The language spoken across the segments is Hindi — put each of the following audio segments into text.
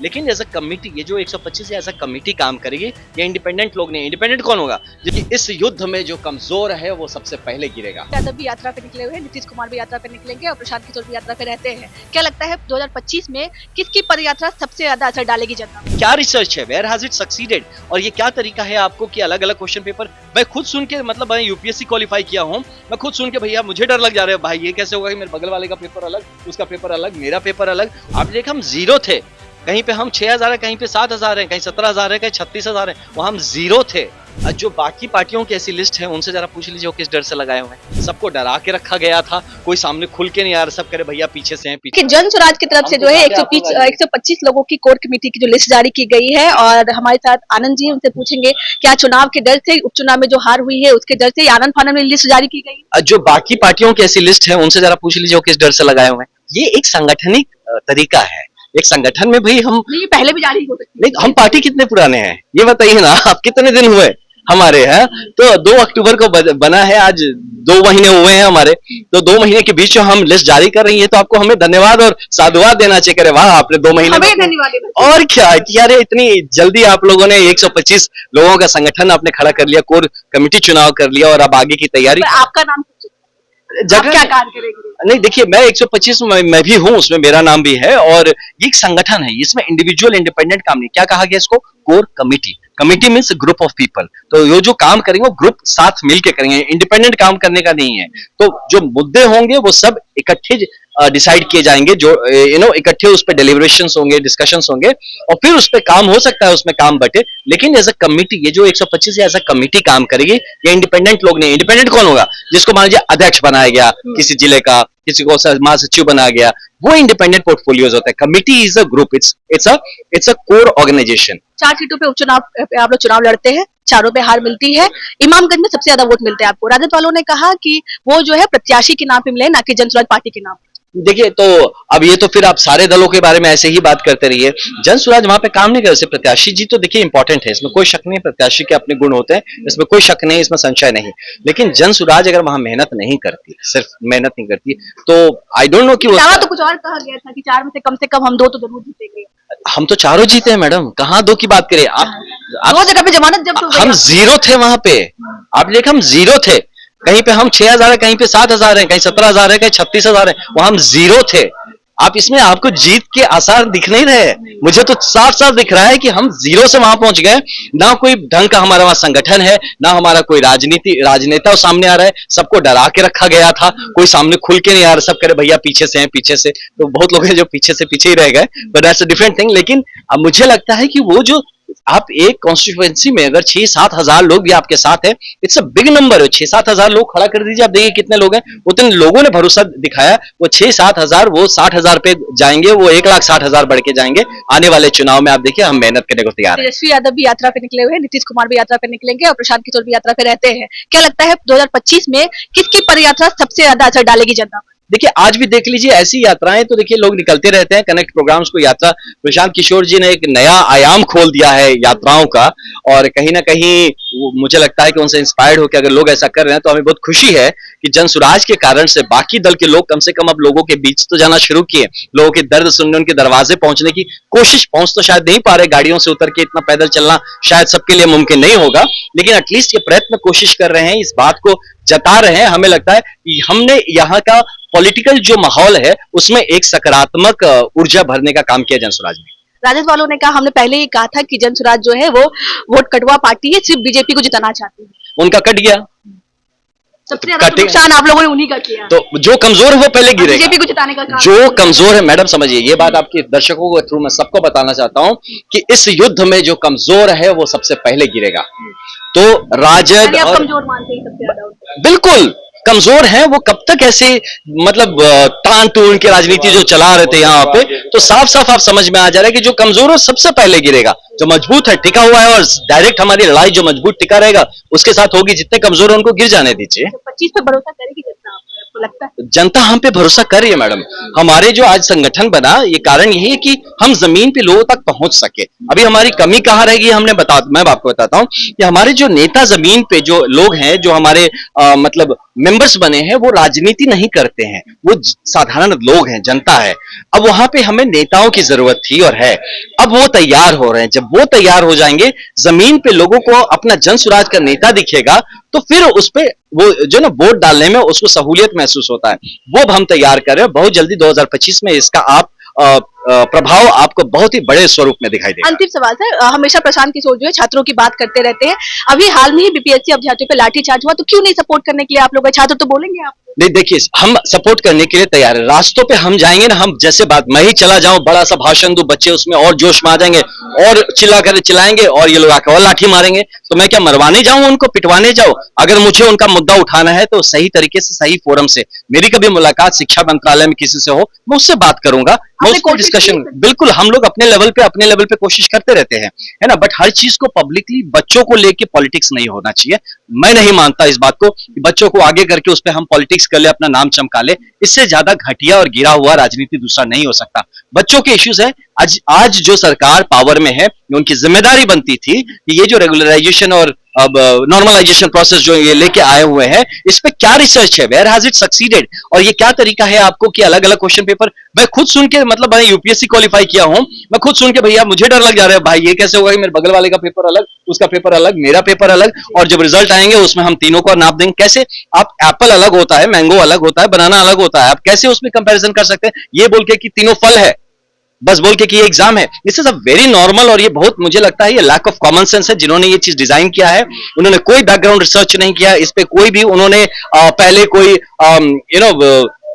लेकिन एज अ कमिटी ये जो 125 एज अ कमिटी काम करेगी, ये इंडिपेंडेंट लोग नहीं। इंडिपेंडेंट कौन होगा? क्योंकि इस युद्ध में जो कमजोर है वो सबसे पहले गिरेगा। यादव भी यात्रा पे निकले हुए हैं, नीतीश कुमार भी यात्रा पे निकलेंगे और प्रशांत किशोर भी यात्रा पे रहते हैं। क्या लगता है 2025 में किसकी पदयात्रा सबसे ज्यादा असर डालेगी जनता? क्या रिसर्च है? Where has it succeeded? और ये क्या तरीका है आपको कि अलग अलग क्वेश्चन पेपर मैं खुद सुन के, मतलब मैं यूपीएससी क्वालिफाई किया हूँ, मैं खुद सुन के भैया मुझे डर लग जा रहा है। भाई ये कैसे होगा कि मेरे बगल वाले का पेपर अलग, उसका पेपर अलग, मेरा पेपर अलग। आप देख, हम जीरो थे, कहीं पे हम 6000 है, कहीं पे 7000 है, कहीं 17000 है, कहीं 36000 है, वहां हम जीरो थे। जो बाकी पार्टियों की ऐसी लिस्ट है उनसे जरा पूछ लीजिए वो किस डर से लगाए हुए हैं। सबको डरा के रखा गया था, कोई सामने खुल के नहीं आ रहा, सब करे भैया पीछे से हैं पीछे। जन स्वराज की तरफ से जो है 125 लोगों की कोर कमेटी की जो लिस्ट जारी की गई है और हमारे साथ आनंद जी, उनसे पूछेंगे क्या चुनाव के डर से, उपचुनाव में जो हार हुई है उसके डर से आनंद फानंद में लिस्ट जारी की गई? जो बाकी पार्टियों की ऐसी लिस्ट है उनसे जरा पूछ लीजिए वो किस डर से लगाए हुए हैं। ये एक संगठनिक तरीका है। एक संगठन में भाई हम नहीं, पहले भी जारी हो सकती है। नहीं, हम पार्टी कितने पुराने हैं ये बताइए ना आप, कितने दिन हुए हमारे हैं? तो 2 अक्टूबर को बना है, आज 2 महीने हुए हैं हमारे। तो 2 महीने के बीच में हम लिस्ट जारी कर रही है, तो आपको हमें धन्यवाद और साधुवाद देना चाहिए। करे वाह, आपने 2 महीने हमें धन्यवाद। और क्या कि यार इतनी जल्दी आप लोगों ने 125 लोगों का संगठन आपने खड़ा कर लिया, कोर कमेटी चुनाव कर लिया और अब आगे की तैयारी। आपका नाम जगह क्या कार्य करेगी? नहीं, देखिए मैं 125 मैं भी हूं, उसमें मेरा नाम भी है और ये एक संगठन है, इसमें इंडिविजुअल इंडिपेंडेंट काम नहीं। क्या कहा गया इसको? Core committee. Committee means group of people. तो ये जो काम करेंगे वो ग्रुप साथ मिलके करेंगे, इंडिपेंडेंट काम करने का नहीं है। तो जो मुद्दे होंगे वो सब इकट्ठे डिसाइड किए जाएंगे, जो इकट्ठे उस पर डिलिब्रेशंस होंगे, डिस्कशंस होंगे और फिर उस पर काम हो सकता है, उसमें काम बटे। लेकिन एज अ कमिटी ये जो 125 एज अ कमिटी काम करेगी, ये इंडिपेंडेंट लोग नहीं। इंडिपेंडेंट कौन होगा? जिसको मान लीजिए अध्यक्ष बनाया गया किसी जिले का, किसी को महासचिव बनाया गया, वो इंडिपेंडेंट पोर्टफोलियोज होता है। Committee is a group, it's a core organization. 4 सीटों पे उपचुनाव आप लोग चुनाव लड़ते हैं, चारों पे हार मिलती है। इमामगंज में सबसे ज्यादा वोट मिलते हैं आपको। राजद वालों ने कहा कि वो जो है प्रत्याशी के नाम पे मिले, ना कि जन स्वराज पार्टी के नाम। देखिए, तो अब ये तो फिर आप सारे दलों के बारे में ऐसे ही बात करते रहिए। जन स्वराज वहां पे काम नहीं कर सकते। प्रत्याशी जी तो देखिए इंपॉर्टेंट है, इसमें कोई शक नहीं। प्रत्याशी के अपने गुण होते हैं, इसमें कोई शक नहीं, इसमें संशय नहीं। लेकिन जन स्वराज अगर वहां मेहनत नहीं करती, सिर्फ मेहनत नहीं करती, तो आई डोंट नो कि वो तो कुछ और कहा गया था कि 4 में से कम हम 2 तो जरूर जीतेंगे। हम तो चारों जीते हैं मैडम, कहाँ 2 की बात करें आप? 2 जगह पे जमानत जब्त हो गई। हम जीरो थे वहां पे, आप देख, हम जीरो थे। कहीं पे हम 6000 है, कहीं पे 7000 है, कहीं 17000 है, कहीं 36000 है, वहां हम जीरो थे। आप इसमें आपको जीत के आसार दिख नहीं रहे? मुझे तो साफ साफ दिख रहा है कि हम जीरो से वहां पहुंच गए। ना कोई ढंग का हमारा वहां संगठन है, ना हमारा कोई राजनेता सामने आ रहा है। सबको डरा के रखा गया था, कोई सामने खुल के नहीं आ रहा, सब करे भैया पीछे से हैं पीछे से। तो बहुत लोग हैं जो पीछे से पीछे ही रह गए, but that's a different thing. लेकिन अब मुझे लगता है कि वो जो आप एक कॉन्स्टिट्यूएंसी में अगर 6-7 हजार लोग भी आपके साथ है, इट्स अ बिग नंबर है। 6-7 हजार लोग खड़ा कर दीजिए, आप देखिए कितने लोग हैं। उतने लोगों ने भरोसा दिखाया, वो 6-7 हजार, वो 60,000 पे जाएंगे, वो 1,60,000 बढ़ के जाएंगे। आने वाले चुनाव में आप देखिए हम मेहनत करने को तैयार हैं। तेजस्वी यादव भी यात्रा पे निकले हुए हैं, नीतीश कुमार भी यात्रा पे निकलेंगे और प्रशांत किशोर भी यात्रा पे रहते हैं। क्या लगता है 2025 में किसकी पदयात्रा सबसे ज्यादा असर डालेगी जनता पर? देखिए, आज भी देख लीजिए ऐसी यात्राएं तो देखिए लोग निकलते रहते हैं, कनेक्ट प्रोग्राम्स को यात्रा। प्रशांत किशोर जी ने एक नया आयाम खोल दिया है यात्राओं का, और कहीं ना कहीं मुझे लगता है कि उनसे इंस्पायर्ड होकर अगर लोग ऐसा कर रहे हैं तो हमें बहुत खुशी है कि जन स्वराज के कारण से बाकी दल के लोग कम से कम अब लोगों के बीच तो जाना शुरू किए, लोगों के दर्द सुनने, उनके दरवाजे पहुंचने की कोशिश। पहुंच तो शायद नहीं पा रहे, गाड़ियों से उतर के इतना पैदल चलना शायद सबके लिए मुमकिन नहीं होगा, लेकिन एटलीस्ट ये प्रयत्न कोशिश कर रहे हैं, इस बात को जता रहे हैं। हमें लगता है कि हमने यहाँ का पॉलिटिकल जो माहौल है उसमें एक सकारात्मक ऊर्जा भरने का काम किया जन स्वराज ने। राजद वालों ने कहा, हमने पहले ही कहा था कि जन स्वराज जो है वो वोट कटवा पार्टी है, सिर्फ बीजेपी को जिताना चाहती है। उनका कट गया, सबसे ज्यादा नुकसान आप लोगों ने उन्हीं का किया। तो जो कमजोर है वो पहले गिरेगा। बीजेपी को जिताने का काम। जो कमजोर है, मैडम समझिए, ये बात आपके दर्शकों के थ्रू मैं सबको बताना चाहता हूं कि इस युद्ध में जो कमजोर है वो सबसे पहले गिरेगा। तो राजद और कमजोर मानते हैं सबसे ज्यादा? बिल्कुल कमजोर है वो। कब तक ऐसे मतलब तान तोड़ के राजनीति जो चला रहे थे यहाँ पे, तो साफ साफ आप समझ में आ जा रहा है कि जो कमजोर है सबसे पहले गिरेगा। जो मजबूत है, टिका हुआ है, और डायरेक्ट हमारी लड़ाई जो मजबूत टिका रहेगा उसके साथ होगी। जितने कमजोर है उनको गिर जाने दीजिए। 25 पे भरोसा करेगी जनता, आपको लगता है? जनता हम पे भरोसा कर रही है मैडम। हमारे जो आज संगठन बना, ये कारण यही है कि हम जमीन पे लोगों तक पहुंच सके। अभी हमारी कमी कहाँ रहेगी, मैं आपको बताता हूं कि हमारे जो नेता जमीन पे जो लोग हैं, जो हमारे मतलब मेंबर्स बने हैं वो राजनीति नहीं करते हैं, वो साधारण लोग हैं, जनता है। अब वहां पे हमें नेताओं की जरूरत थी और है। अब वो तैयार हो रहे हैं, जब वो तैयार हो जाएंगे, जमीन पे लोगों को अपना जन स्वराज का नेता दिखेगा, तो फिर उस पे वो जो ना वोट डालने में उसको सहूलियत महसूस होता है। वो अब हम तैयार कर रहे हैं, बहुत जल्दी 2025 में इसका आप प्रभाव आपको बहुत ही बड़े स्वरूप में दिखाई देगा। अंतिम सवाल सर, हमेशा प्रशांत किशोर जो है छात्रों की बात करते रहते हैं। अभी हाल में ही बीपीएससी अभ्यर्थियों पे लाठीचार्ज हुआ, तो क्यों नहीं सपोर्ट करने के लिए आप लोग गए? छात्र तो बोलेंगे आप। नहीं देखिए, हम सपोर्ट करने के लिए तैयार है। रास्तों पे हम जाएंगे ना, हम जैसे बात मैं ही चला जाऊं, बड़ा सा भाषण दूं, बच्चे उसमें और जोश में आ जाएंगे और चिल्लाएंगे और ये लोग आकर और लाठी मारेंगे, तो मैं क्या मरवाने जाऊं, उनको पिटवाने जाऊं? अगर मुझे उनका मुद्दा उठाना है तो सही तरीके से, सही फोरम से, मेरी कभी मुलाकात शिक्षा मंत्रालय में किसी से हो, मैं उससे बात करूंगा, मैं उसको डिस्कशन, बिल्कुल हम लोग अपने लेवल पे कोशिश करते रहते हैं, है ना। बट हर चीज को पब्लिकली बच्चों को लेके पॉलिटिक्स नहीं होना चाहिए। मैं नहीं मानता इस बात को कि बच्चों को आगे करके उस पर हम पॉलिटिक्स कर ले, अपना नाम चमका ले। इससे ज्यादा घटिया और गिरा हुआ राजनीति दूसरा नहीं हो सकता। बच्चों के इश्यूज है। आज जो सरकार पावर में है, उनकी जिम्मेदारी बनती थी कि ये जो रेगुलराइजेशन और अब नॉर्मलाइजेशन प्रोसेस जो ये लेके आए हुए हैं, इस पे क्या रिसर्च है, वेयर हैज इट सक्सीडेड, और ये क्या तरीका है आपको कि अलग अलग क्वेश्चन पेपर, मैं खुद सुन के, मतलब मैं यूपीएससी क्वालिफाई किया हूं, मैं खुद सुन के भैया मुझे डर लग जा रहा है, भाई ये कैसे होगा कि मेरे बगल वाले का पेपर अलग, उसका पेपर अलग, मेरा पेपर अलग, और जब रिजल्ट आएंगे उसमें हम तीनों को नाप देंगे। कैसे आप, एप्पल अलग होता है, मैंगो अलग होता है, बनाना अलग होता है, आप कैसे उसमें कंपैरिजन कर सकते हैं ये बोल के कि तीनों फल है, बस बोल के कि ये एग्जाम है? This is a very normal, और ये बहुत, मुझे लगता है ये लैक ऑफ कॉमन सेंस है। जिन्होंने ये चीज डिजाइन किया है, उन्होंने कोई बैकग्राउंड रिसर्च नहीं किया इस पे, कोई भी उन्होंने पहले कोई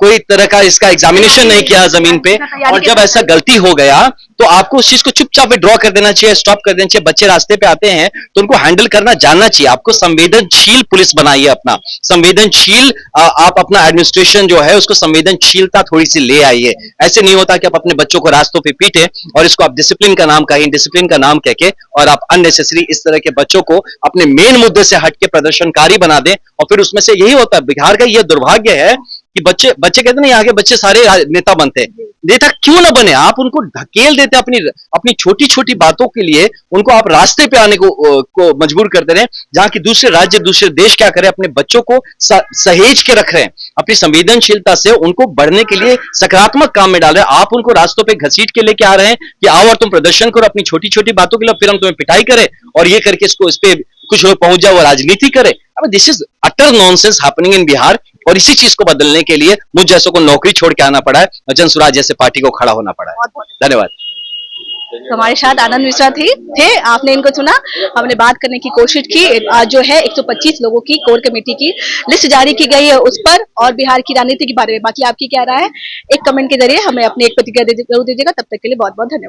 कोई तरह का इसका एग्जामिनेशन नहीं किया जमीन पे। और जब ऐसा गलती हो गया तो आपको उस चीज को चुपचाप विड्रॉ कर देना चाहिए, स्टॉप कर देना चाहिए। बच्चे रास्ते पे आते हैं तो उनको हैंडल करना जानना चाहिए। आपको संवेदनशील पुलिस बनाइए, अपना संवेदनशील आप अपना एडमिनिस्ट्रेशन जो है उसको संवेदनशीलता थोड़ी सी ले आइए। ऐसे नहीं होता कि आप अपने बच्चों को रास्तों पे पीटे और इसको आप डिसिप्लिन का नाम कहें, डिसिप्लिन का नाम कह के, और आप अननेसेसरी इस तरह के बच्चों को अपने मेन मुद्दे से हट के प्रदर्शनकारी बना दें। और फिर उसमें से यही होता है, बिहार का यह दुर्भाग्य है कि बच्चे कहते नहीं, आगे बच्चे सारे नेता बनते हैं। नेता क्यों ना बने, आप उनको धकेल देते अपनी छोटी छोटी बातों के लिए, उनको आप रास्ते पे आने को मजबूर करते रहे। जहां की दूसरे राज्य, दूसरे देश क्या करें, अपने बच्चों को सहेज के रख रहे हैं, अपनी संवेदनशीलता से उनको बढ़ने के लिए सकारात्मक काम में डाल रहे हैं। आप उनको रास्तों पे घसीट के लेके आ रहे हैं कि आओ और तुम प्रदर्शन करो अपनी छोटी छोटी बातों के लिए, फिर हम तुम्हें पिटाई करें और ये करके इसको, इस पे कुछ लोग पहुंच जाओ, राजनीति करे। अब this is utter nonsense happening in Bihar, और इसी चीज को बदलने के लिए मुझ जैसों को नौकरी छोड़ के आना पड़ा है और जन स्वराज जैसे पार्टी को खड़ा होना पड़ा है। धन्यवाद। तो हमारे साथ आनंद मिश्रा थे, आपने इनको सुना, हमने बात करने की कोशिश की। आज जो है 125 लोगों की कोर कमेटी की लिस्ट जारी की गई है उस पर, और बिहार की राजनीति के बारे में। बाकी आपकी क्या राय है, एक कमेंट के जरिए हमें अपनी एक प्रतिक्रिया जरूर दीजिएगा। तब तक के लिए बहुत बहुत धन्यवाद।